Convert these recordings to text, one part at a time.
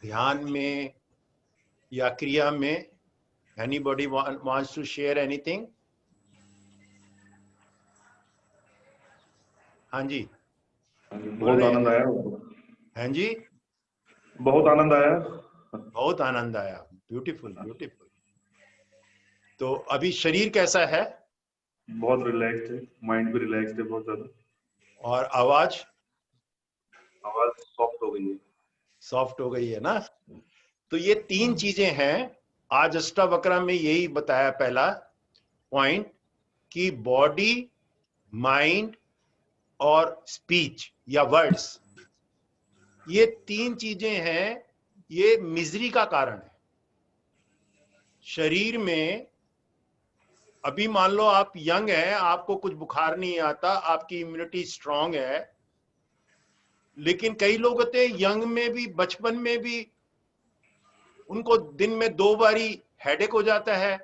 ध्यान में या क्रिया में? Anybody wants to share anything? हाँ जी, बहुत आनंद आया। हाँ जी, बहुत आनंद आया। बहुत आनंद आया। Beautiful beautiful. तो अभी शरीर कैसा है? बहुत रिलैक्स्ड है, माइंड भी रिलैक्स्ड है बहुत ज्यादा। और आवाज? आवाज सॉफ्ट हो गई है। सॉफ्ट हो गई है ना? तो ये तीन चीजें हैं। आज अष्टावक्र में यही बताया पहला पॉइंट कि बॉडी, माइंड और स्पीच या वर्ड्स, ये तीन चीजें हैं, ये मिजरी का कारण है शरीर में। अभी मान लो आप यंग हैं, आपको कुछ बुखार नहीं आता, आपकी इम्यूनिटी स्ट्रांग है, लेकिन कई लोग होते हैं यंग में भी, बचपन में भी, उनको दिन में 2 बारी हेडेक हो जाता है।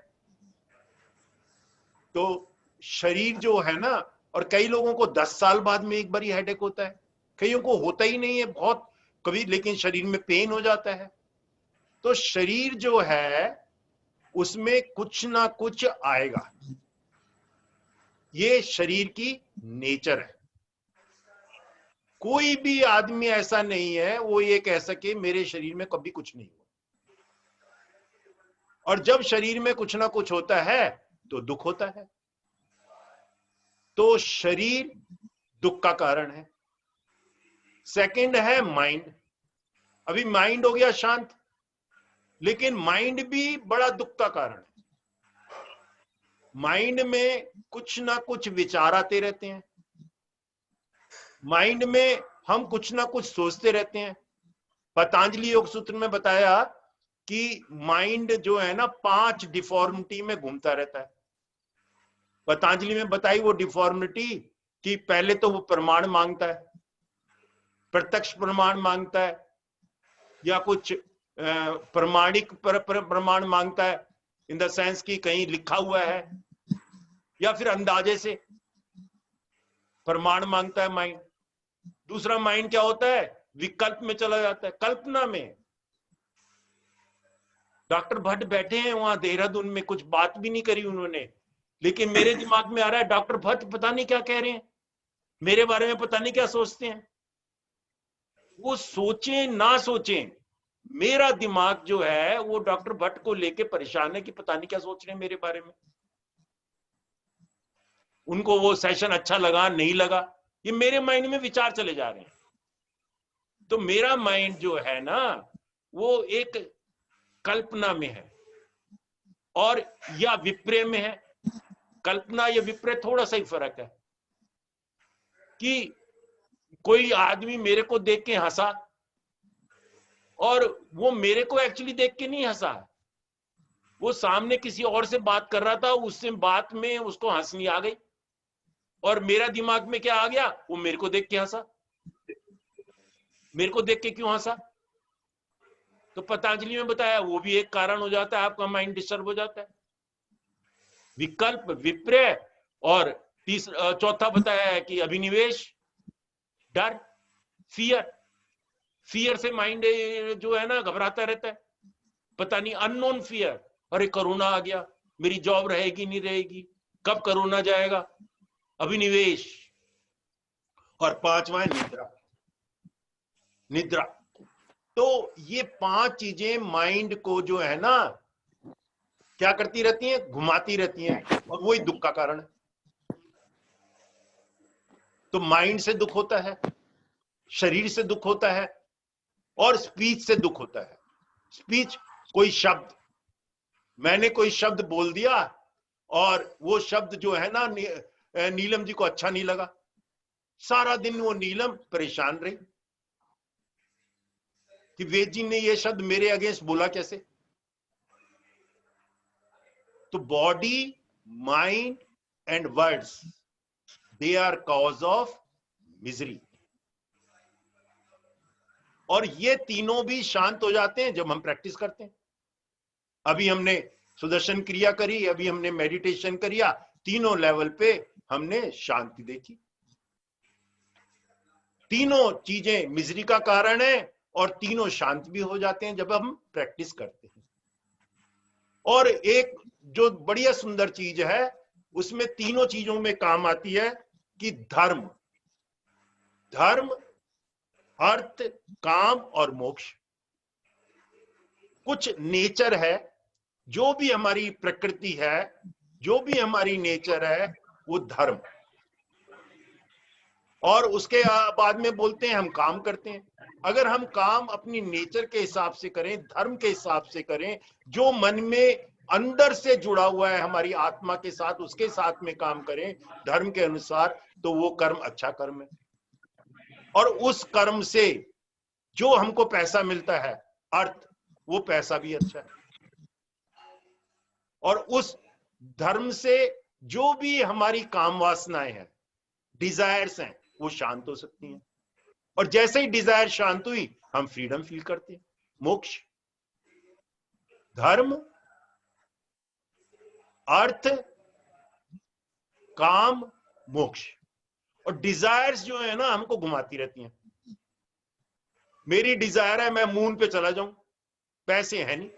तो शरीर जो है ना, और कई लोगों को 10 साल बाद में एक बारी हेडेक होता है, कईयों को होता ही नहीं है बहुत कभी, लेकिन शरीर में पेन हो जाता है। तो शरीर जो है उसमें कुछ ना कुछ आएगा, ये शरीर की नेचर है। कोई भी आदमी ऐसा नहीं है वो ये कह सके मेरे शरीर में कभी कुछ नहीं हुआ। और जब शरीर में कुछ ना कुछ होता है तो दुख होता है। तो शरीर दुख का कारण है। सेकंड है माइंड। अभी माइंड हो गया शांत, लेकिन माइंड भी बड़ा दुख का कारण है। माइंड में कुछ ना कुछ विचार आते रहते हैं, माइंड में हम कुछ ना कुछ सोचते रहते हैं। पतंजलि योग सूत्र में बताया कि माइंड जो है ना 5 डिफॉर्मिटी में घूमता रहता है। पतंजलि में बताई वो डिफॉर्मिटी कि पहले तो वो प्रमाण मांगता है, प्रत्यक्ष प्रमाण मांगता है, या कुछ प्रमाणिक प्रमाण मांगता है, इन द सेंस कि कहीं लिखा हुआ है, या फिर अंदाजे से प्रमाण मांगता है माइंड। दूसरा माइंड क्या होता है, विकल्प में चला जाता है, कल्पना में। डॉक्टर भट्ट बैठे हैं वहां देहरादून में, कुछ बात भी नहीं करी उन्होंने, लेकिन मेरे दिमाग में आ रहा है डॉक्टर भट्ट पता नहीं क्या कह रहे हैं, मेरे बारे में पता नहीं क्या सोचते हैं। वो सोचें ना सोचें, मेरा दिमाग जो है वो डॉक्टर भट्ट को लेके परेशान है कि पता नहीं क्या सोच रहे हैं मेरे बारे में। उनको वो सेशन अच्छा लगा नहीं लगा, ये मेरे माइंड में विचार चले जा रहे हैं। तो मेरा माइंड जो है ना वो एक कल्पना में है और या विपर्य में है। कल्पना या विपर्य थोड़ा सा ही फर्क है कि कोई आदमी मेरे को देख के हंसा और वो मेरे को एक्चुअली देख के नहीं हंसा, वो सामने किसी और से बात कर रहा था, उससे बात में उसको हंसनी आ गई और मेरा दिमाग में क्या आ गया, वो मेरे को देख के हंसा। मेरे को देख के क्यों हंसा? तो पतंजलि में बताया वो भी एक कारण हो जाता है, आपका माइंड डिस्टर्ब हो जाता है। विकल्प, विपर्य, और तीसरा चौथा बताया है कि अभिनिवेश, डर, फियर। फियर से माइंड जो है ना घबराता रहता है, पता नहीं, अननोन फियर। अरे कोरोना आ गया, मेरी जॉब रहेगी नहीं रहेगी, कब कोरोना जाएगा, अभिनिवेश। और पांचवा है निद्रा। निद्रा। तो ये 5 चीजें माइंड को जो है ना क्या करती रहती हैं, घुमाती रहती हैं, और वही दुख का कारण है। तो माइंड से दुख होता है, शरीर से दुख होता है, और स्पीच से दुख होता है। स्पीच, कोई शब्द, मैंने कोई शब्द बोल दिया और वो शब्द जो है ना नीलम जी को अच्छा नहीं लगा, सारा दिन वो नीलम परेशान रही कि वेद जी ने ये शब्द मेरे अगेंस्ट बोला कैसे। तो body, mind and words, they are cause of misery. और ये तीनों भी शांत हो जाते हैं जब हम प्रैक्टिस करते हैं। अभी हमने सुदर्शन क्रिया करी, अभी हमने मेडिटेशन किया, तीनों लेवल पे हमने शांति देखी। तीनों चीजें मिजरी का कारण है और तीनों शांत भी हो जाते हैं जब हम प्रैक्टिस करते हैं। और एक जो बढ़िया सुंदर चीज है, उसमें तीनों चीजों में काम आती है कि धर्म, धर्म, अर्थ, काम और मोक्ष। कुछ नेचर है, जो भी हमारी प्रकृति है, जो भी हमारी नेचर है, वो धर्म। और उसके बाद में बोलते हैं हम काम करते हैं। अगर हम काम अपनी नेचर के हिसाब से करें, धर्म के हिसाब से करें, जो मन में अंदर से जुड़ा हुआ है हमारी आत्मा के साथ, उसके साथ में काम करें धर्म के अनुसार, तो वो कर्म अच्छा कर्म है। और उस कर्म से जो हमको पैसा मिलता है, अर्थ, वो पैसा भी अच्छा है। और उस धर्म से जो भी हमारी काम वासनाएं हैं, डिजायर्स हैं, वो शांत हो सकती हैं। और जैसे ही डिजायर शांत हुई, हम फ्रीडम फील करते हैं। मोक्ष, धर्म, अर्थ, काम, मोक्ष। और डिजायर्स जो है ना, हमको घुमाती रहती हैं। मेरी डिजायर है मैं मून पे चला जाऊं, पैसे है नहीं,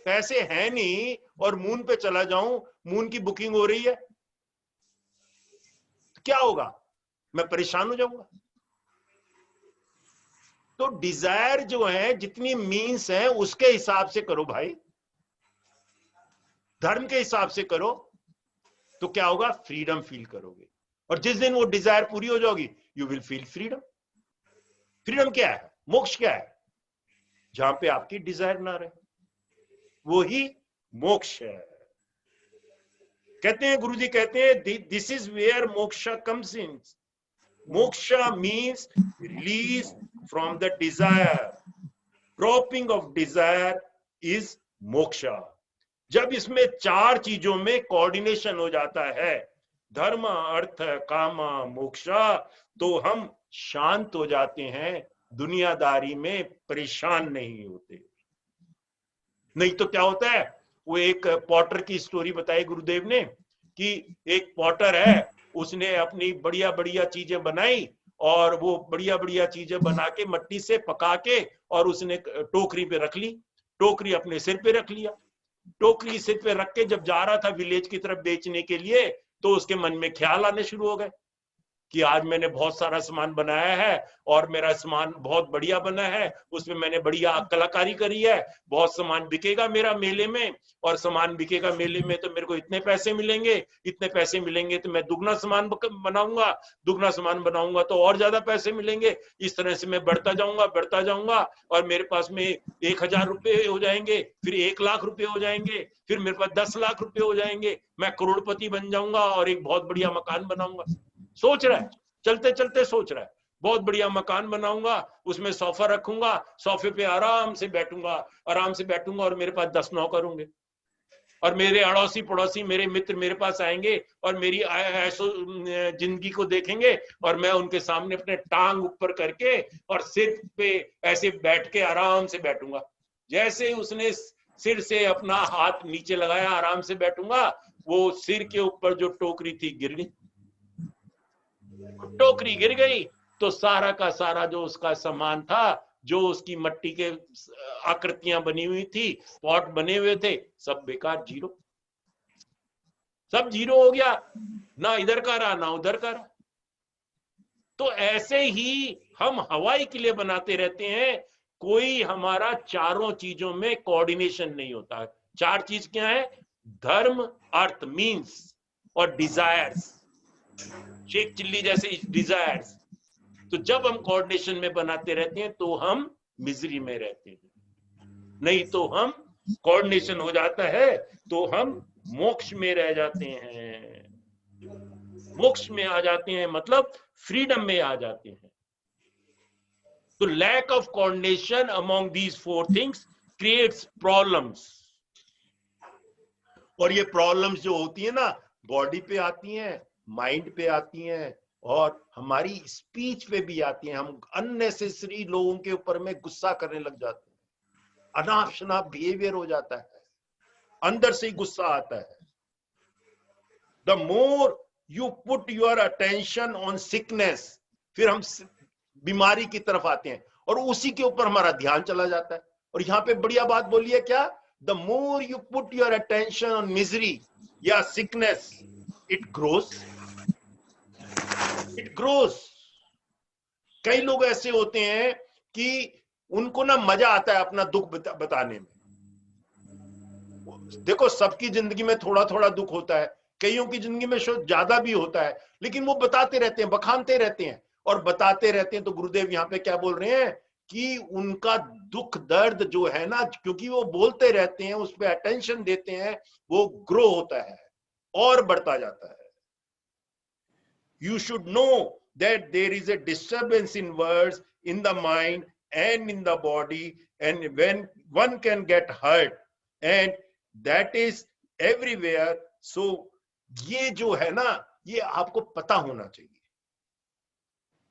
पैसे है नहीं, और मून पे चला जाऊं, मून की बुकिंग हो रही है, तो क्या होगा? मैं परेशान हो जाऊंगा। तो डिजायर जो है, जितनी मीन्स है उसके हिसाब से करो भाई, धर्म के हिसाब से करो, तो क्या होगा? फ्रीडम फील करोगे। और जिस दिन वो डिजायर पूरी हो जाएगी, you will feel freedom. Freedom क्या है? मोक्ष क्या है? जहां पे आपकी डिजायर ना रहे, वो ही मोक्ष है। कहते हैं, गुरुजी कहते हैं, this is where moksha comes in. Moksha means release from the desire, dropping off desire is moksha. जब इसमें चार चीजों में कोऑर्डिनेशन हो जाता है, धर्म, अर्थ, काम, मोक्षा, तो हम शांत हो जाते हैं, दुनियादारी में परेशान नहीं होते। नहीं तो क्या होता है, वो एक पॉटर की स्टोरी बताई गुरुदेव ने, कि एक पॉटर है, उसने अपनी बढ़िया बढ़िया चीजें बनाई, और वो बढ़िया बढ़िया चीजें बना के मट्टी से पका के, और उसने टोकरी पे रख ली, टोकरी अपने सिर पे रख लिया। टोकरी सिर पे रख के जब जा रहा था विलेज की तरफ बेचने के लिए, तो उसके मन में ख्याल आने शुरू हो गए कि आज मैंने बहुत सारा सामान बनाया है, और मेरा सामान बहुत बढ़िया बना है, उसमें मैंने बढ़िया कलाकारी करी है, बहुत सामान बिकेगा मेरा मेले में, और सामान बिकेगा मेले में तो मेरे को इतने पैसे मिलेंगे, इतने पैसे मिलेंगे तो मैं दुगना सामान बनाऊंगा, दुगना सामान बनाऊंगा तो और ज्यादा पैसे मिलेंगे। इस तरह से मैं बढ़ता जाऊंगा, और मेरे पास में 1,000 रुपये हो जाएंगे, फिर 1,00,000 रुपये हो जाएंगे, फिर मेरे पास 10 लाख रुपये हो जाएंगे, मैं करोड़पति बन जाऊंगा और एक बहुत बढ़िया मकान बनाऊंगा। सोच रहा है, चलते चलते सोच रहा है, बहुत बढ़िया मकान बनाऊंगा, उसमें सोफा रखूंगा, सोफे पे आराम से बैठूंगा, और मेरे पास 10 नौकर होंगे, और मेरे अड़ोसी पड़ोसी, मेरे मित्र मेरे पास आएंगे, और मेरी ऐसो जिंदगी को देखेंगे, और मैं उनके सामने अपने टांग ऊपर करके और सिर पे ऐसे बैठ के आराम से बैठूंगा। जैसे ही उसने सिर से अपना हाथ नीचे लगाया, आराम से बैठूंगा, वो सिर के ऊपर जो टोकरी थी गिर गई। टोकरी गिर गई तो सारा का सारा जो उसका सामान था, जो उसकी मट्टी के आकृतियां बनी हुई थी, पॉट बने हुए थे, सब बेकार, जीरो, सब जीरो हो गया, ना इधर का रहा ना उधर का रहा। तो ऐसे ही हम हवाई के लिए बनाते रहते हैं, कोई हमारा चारों चीजों में कोऑर्डिनेशन नहीं होता। चार चीज क्या है? धर्म, अर्थ, मीन्स, और डिजायर्स, शेख चिल्ली जैसे डिजायर्स। तो जब हम कोऑर्डिनेशन में बनाते रहते हैं तो हम मिजरी में रहते हैं, नहीं तो हम कोऑर्डिनेशन हो जाता है तो हम मोक्ष में रह जाते हैं, मोक्ष में आ जाते हैं, मतलब फ्रीडम में आ जाते हैं। तो lack of coordination among these four things creates problems. और ये प्रॉब्लम्स जो होती है ना, बॉडी पे आती हैं, माइंड पे आती हैं, और हमारी स्पीच पे भी आती हैं। हम अननेसेसरी लोगों के ऊपर में गुस्सा करने लग जाते हैं, अनाप शनाप बिहेवियर हो जाता है, अंदर से ही गुस्सा आता है। The more you put your attention on sickness, फिर हम बीमारी की तरफ आते हैं। और उसी के ऊपर हमारा ध्यान चला जाता है। और यहां पे बढ़िया बात बोली है क्या, the more you put your attention on misery या sickness, it grows, it grows. कई लोग ऐसे होते हैं कि उनको ना मजा आता है अपना दुख बताने में। देखो सबकी जिंदगी में थोड़ा थोड़ा दुख होता है, कईयों की जिंदगी में शायद ज्यादा भी होता है, लेकिन वो बताते रहते हैं, बखानते रहते हैं और बताते रहते हैं। तो गुरुदेव यहाँ पे क्या बोल रहे हैं कि उनका दुख दर्द जो है ना, क्योंकि वो बोलते रहते हैं, उस पर अटेंशन देते हैं, वो ग्रो होता है और बढ़ता जाता है। You should know that there is a disturbance in words, in the mind and in the body, and when one can get hurt, and that is everywhere. So ये जो है ना, ये आपको पता होना चाहिए।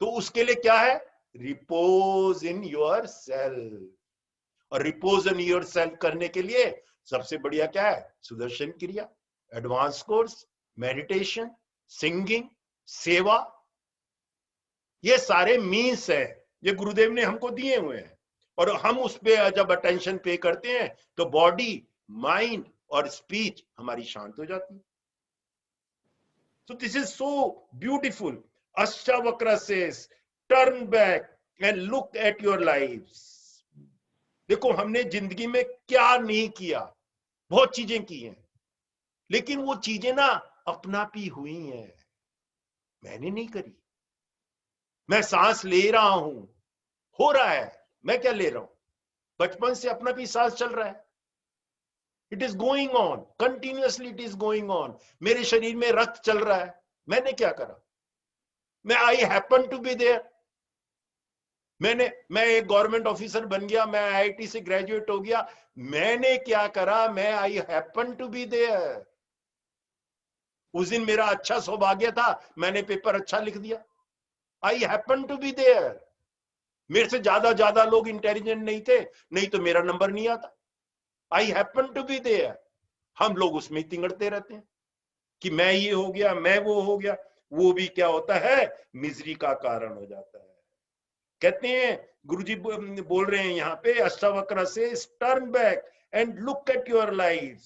तो उसके लिए क्या है, रिपोज इन योर सेल्फ। और रिपोज इन योर सेल्फ करने के लिए सबसे बढ़िया क्या है, सुदर्शन क्रिया, एडवांस कोर्स, मेडिटेशन, सिंगिंग, सेवा। ये सारे मीन्स है, ये गुरुदेव ने हमको दिए हुए हैं। और हम उस पे जब अटेंशन पे करते हैं तो बॉडी, माइंड और स्पीच हमारी शांत हो जाती है। So this is so beautiful. Ashtavakra says, turn back and look at your lives. देखो हमने जिंदगी में क्या नहीं किया, बहुत चीजें की हैं, लेकिन वो चीजें ना अपना पी हुई हैं, मैंने नहीं करी। मैं सांस ले रहा हूं, हो रहा है, मैं क्या ले रहा हूं, बचपन से अपना भी सांस चल रहा है। It is going on continuously, it is going on. मेरे शरीर में रक्त चल रहा है, मैंने क्या करा, मैं I happen to be there. मैं एक गवर्नमेंट ऑफिसर बन गया, मैं आईआईटी से ग्रेजुएट हो गया, मैंने क्या करा, मैं I happen to be there. उस दिन मेरा अच्छा सौभाग्य था, मैंने पेपर अच्छा लिख दिया, I happen to be there. मेरे से ज्यादा लोग इंटेलिजेंट नहीं थे, नहीं तो मेरा नंबर नहीं आता, I happen to be there. हम लोग उसमें तिंगड़ते रहते हैं कि मैं ये हो गया, मैं वो हो गया। वो भी क्या होता है, मिजरी का कारण हो जाता है। कहते हैं गुरुजी बोल रहे हैं यहाँ पे अष्टावक्र से, turn back and look at your life,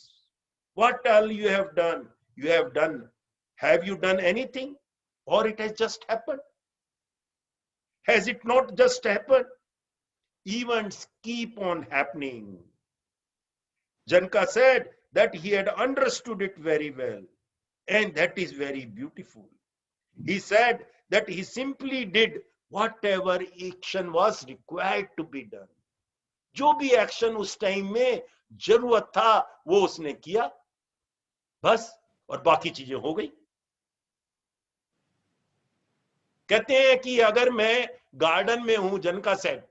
what all you have done, have you done anything और it has just happened, has it not just happened, events keep on happening. Janka said that he had understood it very well, and that is very beautiful. He said that he simply did whatever action was required to be done. जो भी action उस time में जरूरत था वो उसने किया, बस, और बाकी चीजें हो गई। कहते हैं कि अगर मैं गार्डन में हूं, जनका सेड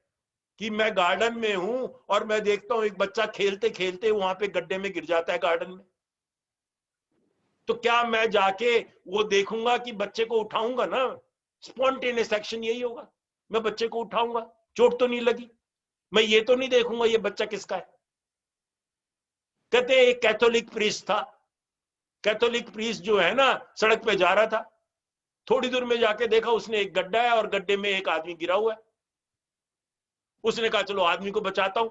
कि मैं गार्डन में हूं और मैं देखता हूं एक बच्चा खेलते खेलते वहां पे गड्ढे में गिर जाता है गार्डन में, तो क्या मैं जाके वो देखूंगा कि बच्चे को उठाऊंगा ना? स्पॉन्टेनियस एक्शन यही होगा, मैं बच्चे को उठाऊंगा, चोट तो नहीं लगी, मैं ये तो नहीं देखूंगा ये बच्चा किसका है। कहते हैं एक कैथोलिक प्रीस्ट था, कैथोलिक प्रीस्ट जो है ना सड़क पे जा रहा था, थोड़ी दूर में जाके देखा उसने एक गड्ढा है और गड्ढे में एक आदमी गिरा हुआ है। उसने कहा चलो आदमी को बचाता हूं।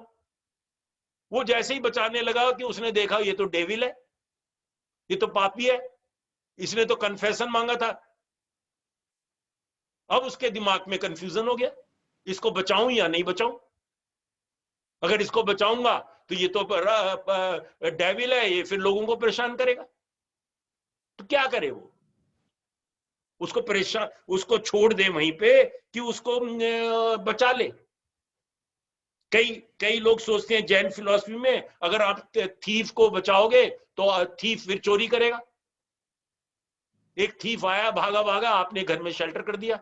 वो जैसे ही बचाने लगा कि उसने देखा ये तो डेविल है, ये तो पापी है, इसने तो कन्फेशन मांगा था। अब उसके दिमाग में कंफ्यूजन हो गया, इसको बचाऊं या नहीं बचाऊं। अगर इसको बचाऊंगा तो ये तो डेविल है, ये फिर लोगों को परेशान करेगा, तो क्या करे वो? उसको परेशान, उसको छोड़ दे वहीं पे कि उसको बचा ले। कई लोग सोचते हैं जैन फिलॉसफी में अगर आप थीफ को बचाओगे तो थीफ फिर चोरी करेगा। एक थीफ आया, भागा भागा, आपने घर में शेल्टर कर दिया,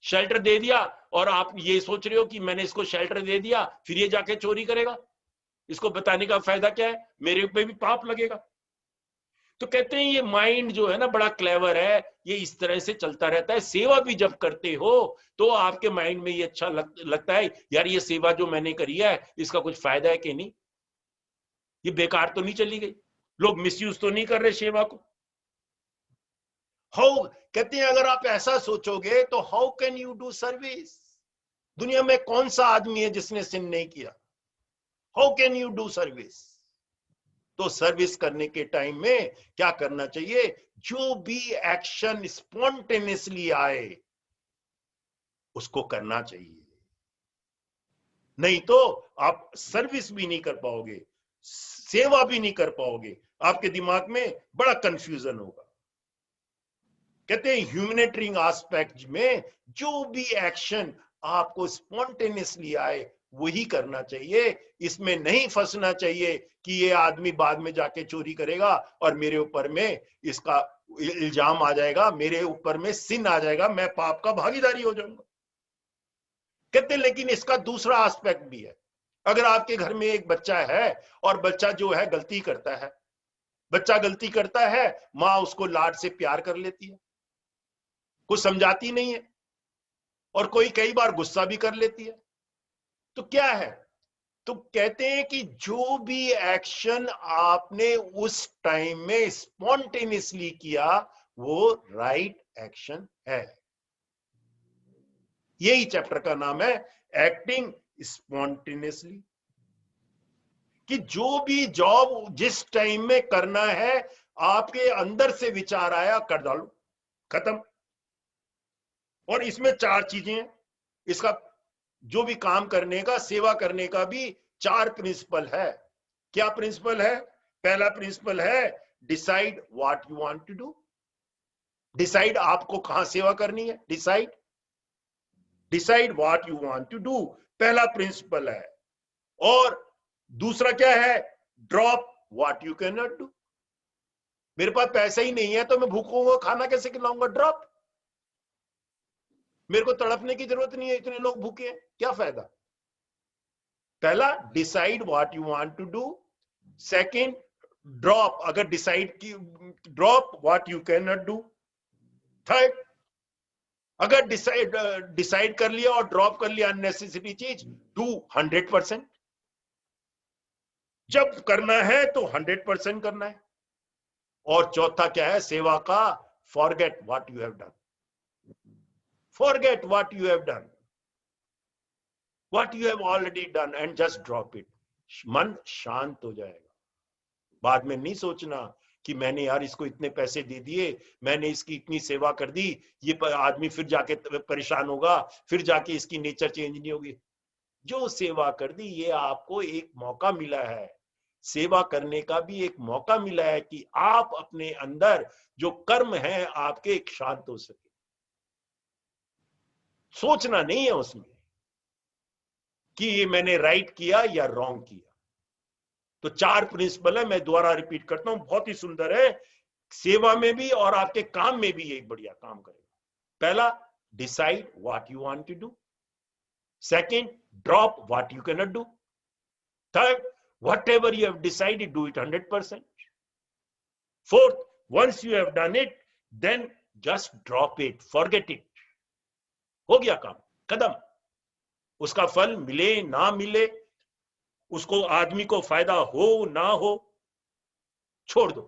शेल्टर दे दिया, और आप ये सोच रहे हो कि मैंने इसको शेल्टर दे दिया फिर ये जाके चोरी करेगा। इसको बताने का फायदा क्या है, मेरे पे भी पाप लगेगा। तो कहते हैं ये माइंड जो है ना बड़ा क्लेवर है, ये इस तरह से चलता रहता है। सेवा भी जब करते हो तो आपके माइंड में ये अच्छा लगता है, यार ये सेवा जो मैंने करी है इसका कुछ फायदा है कि नहीं, ये बेकार तो नहीं चली गई, लोग मिसयूज तो नहीं कर रहे सेवा को। हाउ, कहते हैं अगर आप ऐसा सोचोगे तो how can you do service, दुनिया में कौन सा आदमी है जिसने सिन नहीं किया? How can you do service? तो सर्विस करने के टाइम में क्या करना चाहिए? जो भी एक्शन स्पॉन्टेनियसली आए उसको करना चाहिए, नहीं तो आप सर्विस भी नहीं कर पाओगे, सेवा भी नहीं कर पाओगे, आपके दिमाग में बड़ा कंफ्यूजन होगा। कहते हैं ह्यूमैनिटेरियन एस्पेक्ट में जो भी एक्शन आपको स्पॉन्टेनियसली आए वही करना चाहिए। इसमें नहीं फंसना चाहिए कि ये आदमी बाद में जाके चोरी करेगा और मेरे ऊपर में इसका इल्जाम आ जाएगा, मेरे ऊपर में सिन आ जाएगा, मैं पाप का भागीदारी हो जाऊंगा। कहते हैं लेकिन इसका दूसरा एस्पेक्ट भी है। अगर आपके घर में एक बच्चा है और बच्चा जो है गलती करता है, बच्चा गलती करता है, माँ उसको लाड से प्यार कर लेती है, कुछ समझाती नहीं है, और कोई कई बार गुस्सा भी कर लेती है, तो क्या है? तो कहते हैं कि जो भी एक्शन आपने उस टाइम में स्पॉन्टेनियसली किया वो राइट एक्शन है। यही चैप्टर का नाम है एक्टिंग स्पॉन्टेनियसली, कि जो भी जॉब जिस टाइम में करना है आपके अंदर से विचार आया कर डालो, खत्म। और इसमें 4 चीजें हैं। इसका जो भी काम करने का, सेवा करने का भी 4 प्रिंसिपल है। क्या प्रिंसिपल है? पहला प्रिंसिपल है decide what you want to do. Decide आपको कहां सेवा करनी है, decide what you want to do, पहला प्रिंसिपल है। और दूसरा क्या है? Drop what you can not do. मेरे पास पैसा ही नहीं है तो मैं भूखूंगा, खाना कैसे खिलाऊंगा? ड्रॉप। मेरे को तड़पने की जरूरत नहीं है, इतने लोग भूखे हैं, क्या फायदा? पहला decide what you want to do, second drop, अगर डिसाइड की drop what you can not do, third अगर डिसाइड कर लिया और ड्रॉप कर लिया अननेसेसरी चीज, डू 100%। जब करना है तो 100% करना है। और चौथा क्या है सेवा का? Forget what you have done, forget what you have done, what you have already done and just drop it. मन शांत हो जाएगा। बाद में नहीं सोचना कि मैंने यार इसको इतने पैसे दे दिए, मैंने इसकी इतनी सेवा कर दी, ये आदमी फिर जाके परेशान होगा, फिर जाके इसकी नेचर चेंज नहीं होगी। जो सेवा कर दी ये आपको एक मौका मिला है, सेवा करने का भी एक मौका मिला है कि आप अपने अंदर जो कर्म है आपके एक शांत हो सके। सोचना नहीं है उसमें कि ये मैंने राइट किया या रॉन्ग किया। तो 4 प्रिंसिपल है, मैं दोबारा रिपीट करता हूं, बहुत ही सुंदर है। सेवा में भी और आपके काम में भी एक बढ़िया काम करेगा। पहला decide what you want to do, second drop what you can not do, third whatever you have decided do it 100%, fourth once you have done it then just drop it, forget it, हो गया काम खत्म। उसका फल मिले ना मिले, उसको आदमी को फायदा हो ना हो, छोड़ दो।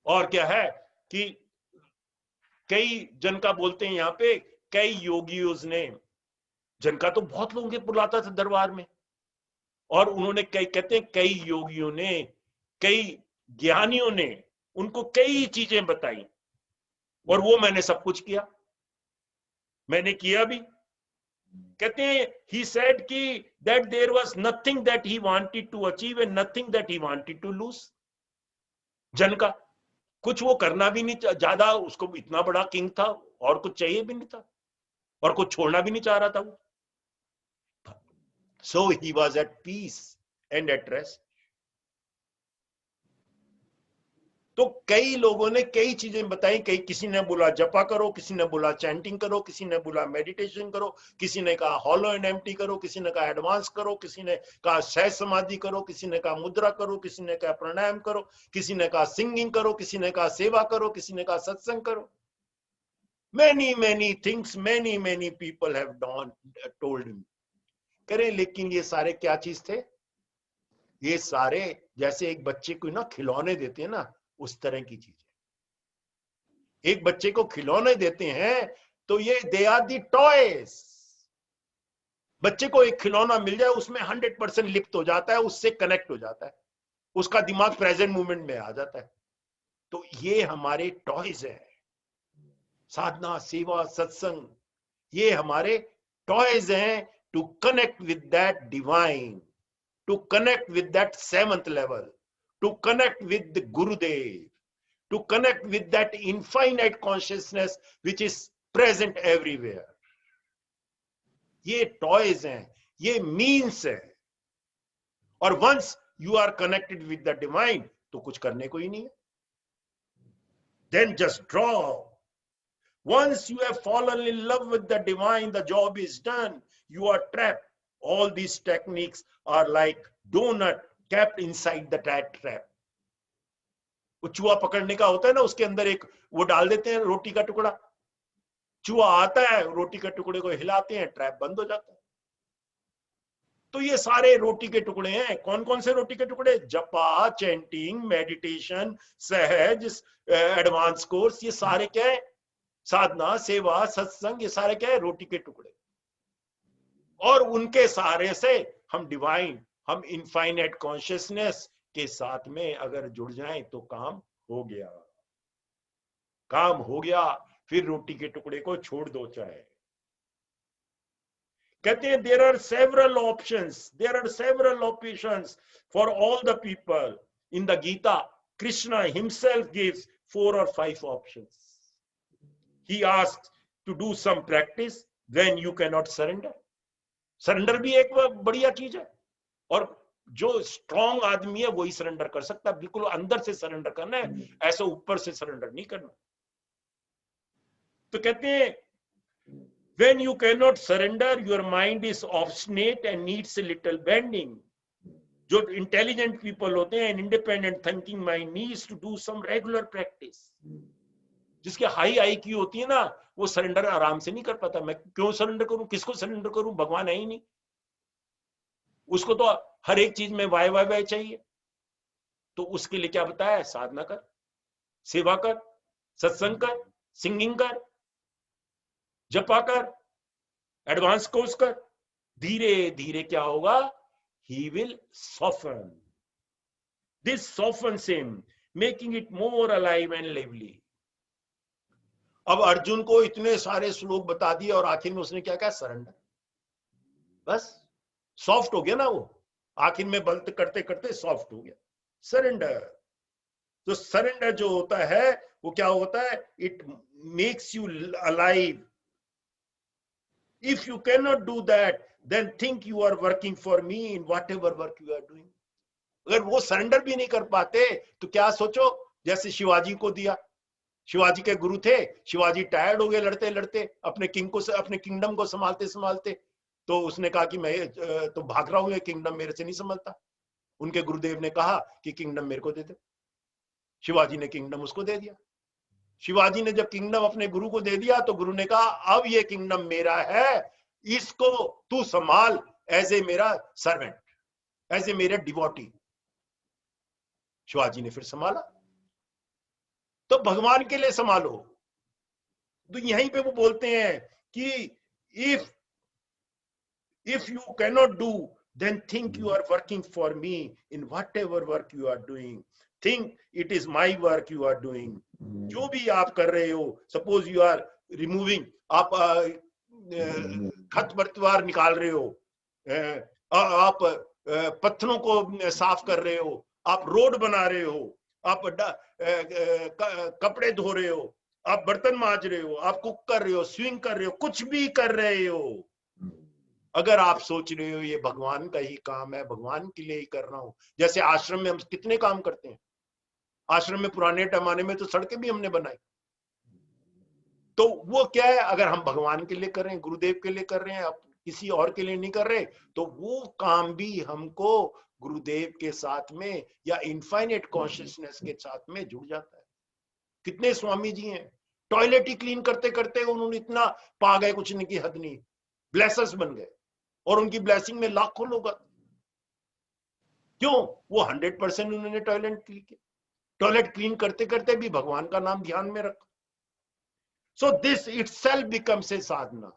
और क्या है कि कई जन का बोलते हैं यहां पे, कई योगियों ने, जन का तो बहुत लोगों के बुलाता था दरबार में, और उन्होंने कहते हैं कई योगियों ने, कई ज्ञानियों ने उनको कई चीजें बताई और वो मैंने सब कुछ किया, मैंने किया भी। कहते हैं ही सेड कि that there was nothing that he wanted to achieve and nothing that he wanted to lose. जन का कुछ वो करना भी नहीं ज्यादा, उसको इतना बड़ा किंग था और कुछ चाहिए भी नहीं था और कुछ छोड़ना भी नहीं चाह रहा था वो। So he was at peace and at rest. तो कई लोगों ने कई चीजें बताई, कई किसी ने बोला जपा करो, किसी ने बोला चैंटिंग करो, किसी ने बोला मेडिटेशन करो, किसी ने कहा हॉलो एंड एम्प्टी करो, किसी ने कहा एडवांस करो, किसी ने कहा सहज समाधि करो, किसी ने कहा मुद्रा करो, किसी ने कहा प्राणायाम करो, किसी ने कहा सिंगिंग करो, किसी ने कहा सेवा करो, किसी ने कहा सत्संग करो। many things many people have told him। करें, लेकिन ये सारे क्या चीज थे? ये सारे जैसे एक बच्चे को ना खिलौने देते हैं ना, उस तरह की चीज है। एक बच्चे को खिलौने देते हैं तो ये दे आर दी टॉयज, बच्चे को एक खिलौना मिल जाए, उसमें 100% लिप्त हो जाता है, उससे कनेक्ट हो जाता है, उसका दिमाग प्रेजेंट मोमेंट में आ जाता है। तो ये हमारे टॉयज है, साधना, सेवा, सत्संग, ये हमारे टॉयज हैं to connect with that divine, to connect with that 7th level, to connect with Gurudev, to connect with that infinite consciousness which is present everywhere. ये टॉयज हैं, ये मीन्स है। और once you are connected with the divine, तो कुछ करने को ही नहीं है। Then just draw. Once you have fallen in love with the divine, the job is done. You are trapped. All these techniques are like donut kept inside the trap. वो चूहा पकड़ने का होता है ना, उसके अंदर एक वो डाल देते हैं रोटी का टुकड़ा, चूहा आता है, रोटी के टुकड़े को हिलाते हैं, ट्रैप बंद हो जाता है। तो ये सारे रोटी के टुकड़े हैं। कौन कौन से रोटी के टुकड़े? जपा, चैंटिंग, मेडिटेशन, सहज, एडवांस कोर्स, ये सारे क्या है? साधना, सेवा, सत्संग, ये सारे क्या है? रोटी के टुकड़े। और उनके सहारे से हम डिवाइन, हम इनफाइनाइट कॉन्शियसनेस के साथ में अगर जुड़ जाएं तो काम हो गया, काम हो गया। फिर रोटी के टुकड़े को छोड़ दो चाहे। कहते हैं there are several options for all the people. In the Gita Krishna himself gives 4 or 5 options. He asks to do some practice, then you can not surrender. Surrender भी एक बढ़िया चीज है, और जो स्ट्रॉन्ग आदमी है वही सरेंडर कर सकता है। बिल्कुल अंदर से सरेंडर करना है, ऐसे ऊपर से सरेंडर नहीं करना। तो कहते हैं when you cannot surrender, your mind is obstinate and needs a little bending. जो इंटेलिजेंट पीपल होते हैं, independent thinking mind needs to do some regular practice. जिसके हाई IQ होती है ना, वो सरेंडर आराम से नहीं कर पाता। मैं क्यों सरेंडर करूं, किसको सरेंडर करूं? भगवान है ही नहीं, उसको तो हर एक चीज में वाय वाय वाय चाहिए। तो उसके लिए क्या बताया? साधना कर, सेवा कर, सत्संग कर, सिंगिंग कर, जपा कर, एडवांस कोर्स कर। धीरे धीरे क्या होगा? He will soften, this softens him, making it more alive and lively. अब अर्जुन को इतने सारे श्लोक बता दिए और आखिर में उसने क्या कहा? सरेंडर। बस सॉफ्ट हो गया ना वो, आखिर में बल करते करते सॉफ्ट हो गया। सरेंडर। तो सरेंडर जो होता है वो क्या होता है? It makes you alive. If you can not do that, then think you are working for me in whatever work you are doing. अगर वो सरेंडर भी नहीं कर पाते तो क्या सोचो, जैसे शिवाजी को दिया, शिवाजी के गुरु थे, शिवाजी टायर्ड हो गए लड़ते लड़ते, अपने अपने किंगडम को संभालते संभालते। तो उसने कहा कि मैं तो भाग रहा हूं, ये किंगडम मेरे से नहीं संभलता। उनके गुरुदेव ने कहा कि किंगडम मेरे को दे दे। शिवाजी ने किंगडम उसको दे दिया। शिवाजी ने जब किंगडम अपने गुरु को दे दिया तो गुरु ने कहा अब ये किंगडम मेरा है, इसको तू संभाल एज ए मेरा सर्वेंट, एज ए मेरा डिवोटी। शिवाजी ने फिर संभाला। तो भगवान के लिए संभालो। तो यहीं पे वो बोलते हैं कि if you cannot do, then think you are working for me in whatever work you are doing. Think it is my work you are doing. जो भी आप कर रहे हो, suppose you are removing, आप खरपतवार निकाल रहे हो, आप पत्थरों को साफ कर रहे हो, आप रोड बना रहे हो, आप कपड़े धो रहे हो, आप बर्तन मांज रहे हो, आप कुक कर रहे हो, स्विंग कर रहे हो, कुछ भी कर रहे हो, अगर आप सोच रहे हो ये भगवान का ही काम है, भगवान के लिए ही कर रहा हूं। जैसे आश्रम में हम कितने काम करते हैं। आश्रम में पुराने जमाने में तो सड़कें भी हमने बनाई। तो वो क्या है? अगर हम भगवान के लिए कर रहे हैं, गुरुदेव के लिए कर रहे हैं, आप किसी और के लिए नहीं कर रहे, तो वो काम भी हमको गुरुदेव के साथ में या इनफाइनाइट कॉन्शियसनेस के साथ में जुड़ जाता है। कितने स्वामी जी हैं, टॉयलेट ही क्लीन करते करते उन्होंने इतना पा गए, कुछ नहीं की हद नहीं, ब्लेसर्स बन गए, और उनकी ब्लेसिंग में लाखों लोग आते। क्यों? वो 100% उन्होंने टॉयलेट क्लीन करते करते भी भगवान का नाम ध्यान में रखा। So this itself becomes a sadhana.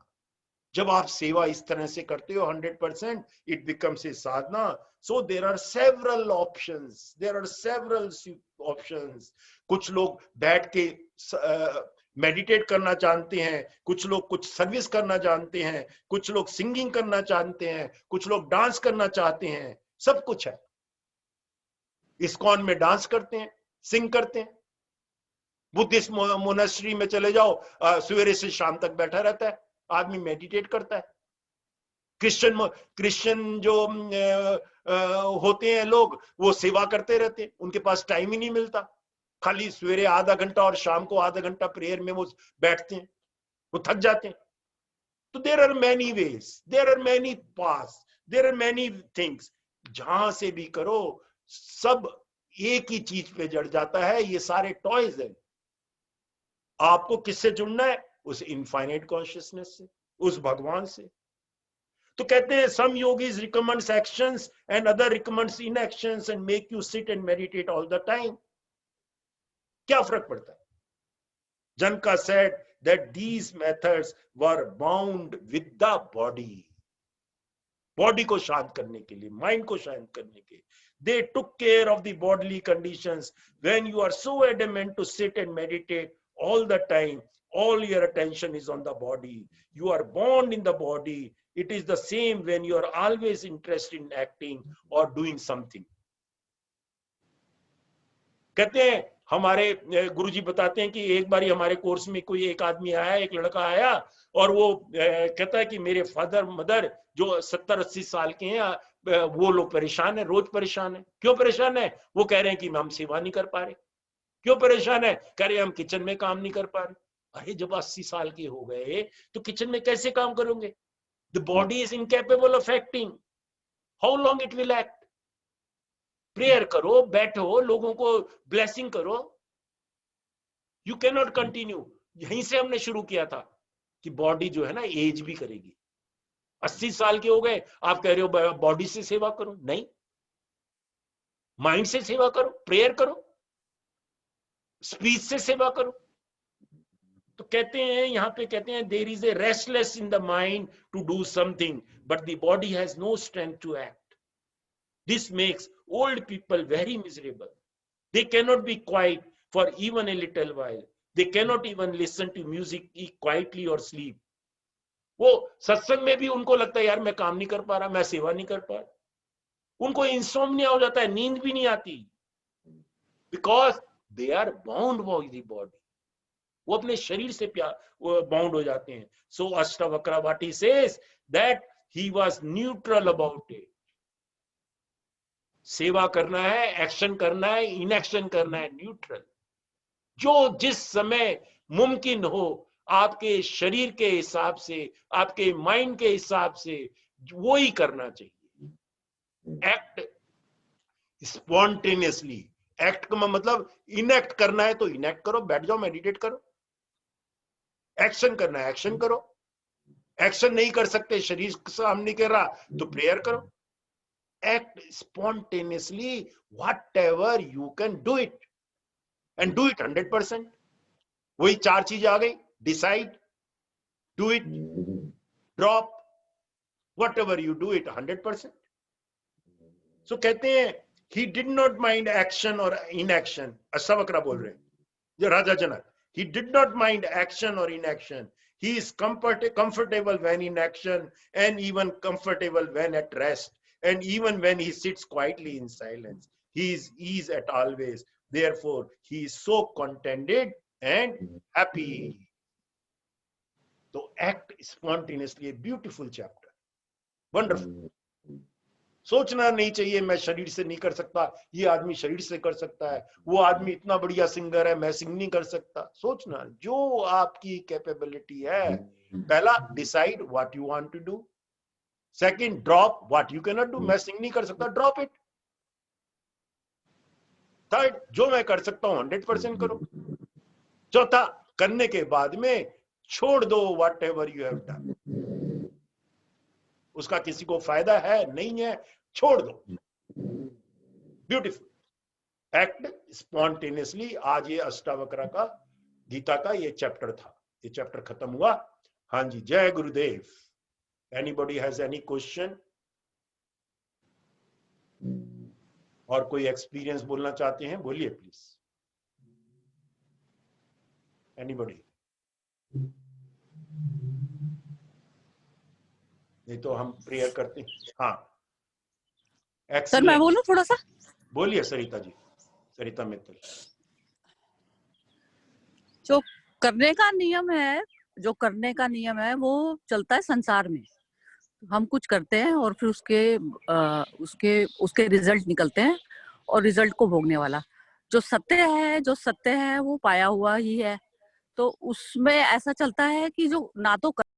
जब आप सेवा इस तरह से करते हो 100%, it becomes a sadhana. So there are several options, there are several options. कुछ लोग बैठ के मेडिटेट करना जानते हैं, कुछ लोग कुछ सर्विस करना जानते हैं, कुछ लोग सिंगिंग करना जानते हैं, कुछ लोग डांस करना चाहते हैं. सब कुछ है. इस्कॉन में डांस करते हैं, सिंग करते हैं. बुद्धिस्ट मोनेस्ट्री में चले जाओ, सवेरे से शाम तक बैठा रहता है आदमी, मेडिटेट करता है. क्रिश्चियन जो होते हैं लोग, वो सेवा करते रहते हैं, उनके पास टाइम ही नहीं मिलता. खाली सवेरे आधा घंटा और शाम को आधा घंटा प्रेयर में वो बैठते हैं, वो थक जाते हैं. तो there are many ways, there are many paths, there are many things. जहां से भी करो सब एक ही चीज पे जड़ जाता है. ये सारे टॉयज हैं. आपको किससे जुड़ना है? उस इनफाइनाइट कॉन्शियसनेस से, उस भगवान से. तो कहते हैं some yogis recommends actions and other recommends inactions and make you sit and meditate all the time. क्या फर्क पड़ता है? Janaka said that these methods were bound with the body. Body को शांत करने के लिए, माइंड को शांत करने के लिए. They took care of the bodily conditions. When you are so adamant to sit and meditate all the time, all your attention is on the body. You are bound in the body. It is the same when you are always interested in acting or doing something. कहते हैं हमारे गुरुजी बताते हैं कि एक बारी हमारे course में कोई एक आदमी आया, एक लड़का आया, और वो कहता है कि मेरे फादर मदर जो 70-80 साल के हैं, वो लोग परेशान है, रोज परेशान है. क्यों परेशान है? वो कह रहे हैं कि हम सेवा नहीं कर पा रहे. क्यों परेशान है? कह रहे हैं हम किचन में काम नहीं कर पा रहे. अरे जब 80 साल के हो गए तो किचन में कैसे काम करोगे? The body is incapable of acting. How long it will act? Prayer करो, बैठो, लोगों को ब्लेसिंग करो. You can not continue. यहीं से हमने शुरू किया था कि बॉडी जो है ना एज भी करेगी. 80 साल के हो गए, आप कह रहे हो बॉडी से सेवा करो. नहीं, माइंड से सेवा करो, प्रेयर करो, स्पीच से सेवा करो. तो कहते हैं, यहां पे कहते हैं there is a restless in the mind to do something but the body has no strength to act. This makes old people very miserable. They cannot be quiet for even a little while. They cannot even listen to music quietly or sleep. वो सत्संग में भी उनको लगता है यार मैं काम नहीं कर पा रहा, मैं सेवा नहीं कर पा रहा. उनको इंसोम्निया हो जाता है, नींद भी नहीं आती. Because they are bound by the body. वो अपने शरीर से बाउंड हो जाते हैं. So Ashtavakra says that he was neutral about it. सेवा करना है, एक्शन करना है, इनएक्शन करना है, न्यूट्रल. जो जिस समय मुमकिन हो आपके शरीर के हिसाब से, आपके माइंड के हिसाब से, वो ही करना चाहिए. Act spontaneously. एक्ट का मतलब इनएक्ट करना है तो इनएक्ट करो, बैठ जाओ, मेडिटेट करो. एक्शन करना है, एक्शन करो. एक्शन नहीं कर सकते, शरीर सामने कर रहा, तो प्रेयर करो. Act spontaneously, whatever you can do it, and do it 100%. वही 4 चीज आ गई. Decide, do it, drop, whatever you do it 100%. So कहते हैं he did not mind action or inaction. Ashtavakra बोल रहे हैं, जो राजा जनक. He did not mind action or inaction. He is comfortable when in action and even comfortable when at rest. And even when he sits quietly in silence, he is ease at always. Therefore, he is so contented and happy. So act spontaneously. A beautiful chapter. Wonderful. सोचना नहीं चाहिए मैं शरीर से नहीं कर सकता, ये आदमी शरीर से कर सकता है, वो आदमी इतना बढ़िया सिंगर है, मैं सिंग नहीं कर सकता. सोचना जो आपकी कैपेबिलिटी है. पहला, decide what you want to do. Second, drop what you can not do. मैं सिंग नहीं कर सकता, ड्रॉप इट. थर्ड, जो मैं कर सकता हूं 100% करो. चौथा, करने के बाद में छोड़ दो what ever you have done. उसका किसी को फायदा है नहीं है, छोड़ दो. ब्यूटीफुल. Act spontaneously. आज ये अष्टावक्र का, गीता का ये चैप्टर था. ये चैप्टर खत्म हुआ. हाँ जी, जय गुरुदेव. Anybody has any question? और कोई एक्सपीरियंस बोलना चाहते हैं, बोलिए प्लीज। एनीबॉडी? नहीं तो हम प्रेयर करते हैं। हाँ, सर मैं बोलूं थोड़ा सा? बोलिए सरिता जी, सरिता मित्तल। जो करने का नियम है, जो करने का नियम है वो चलता है संसार में। हम कुछ करते हैं और फिर उसके रिजल्ट निकलते हैं, और रिजल्ट को भोगने वाला जो सत्य है वो पाया हुआ ही है। तो उसमें ऐसा चलता है कि जो ना तो